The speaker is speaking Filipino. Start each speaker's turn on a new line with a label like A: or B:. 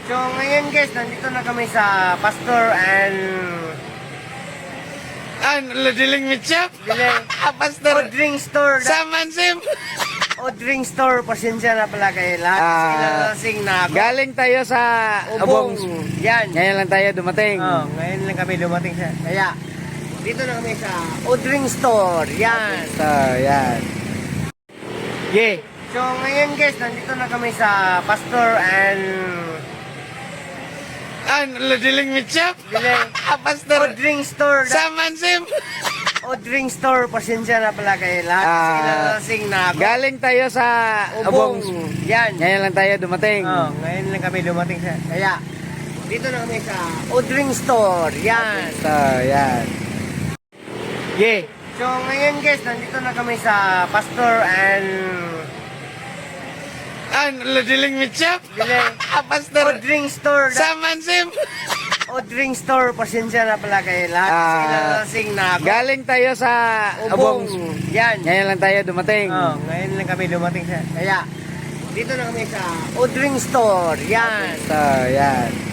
A: So ngayon guys, nandito na kami sa Pastor and
B: Diling Mitchap?
A: O
B: Pastor
A: drink store.
B: sa Mansim.
A: O drink store, pasensya na pala kayo lahat. Kasi nalasing na ako.
B: Galing tayo sa
A: Ubong.
B: Ubong.
A: Yan.
B: Ngayon lang tayo dumating.
A: Ngayon lang kami dumating sa... Kaya, dito na kami sa O drink store. Yan.
B: So, yan. Yeah.
A: So ngayon guys, nandito na kami sa Pastor and
B: Diling Mitchap? O
A: O
B: Pastor
A: drink store.
B: sa Mansim.
A: O drink store, pasensya na pala kayo lahat. Kasi nalasing na ako.
B: Galing tayo sa
A: Ubong.
B: Ubong.
A: Yan.
B: Ngayon lang tayo dumating.
A: Ngayon lang kami dumating sa... Kaya, dito na kami sa O drink store. Yan.
B: So, yan. Yeah.
A: So ngayon guys, nandito na kami sa Pastor and
B: Diling Mitchap? O
A: O
B: Pastor
A: drink store.
B: sa Mansim.
A: O drink store, pasensya na pala kayo lahat. Kasi nalasing na ako.
B: Galing tayo sa
A: Ubong.
B: Ubong.
A: Yan.
B: Ngayon lang tayo dumating.
A: Ngayon lang kami dumating sa... Kaya, dito na kami sa O drink store. Yan.
B: So, yan.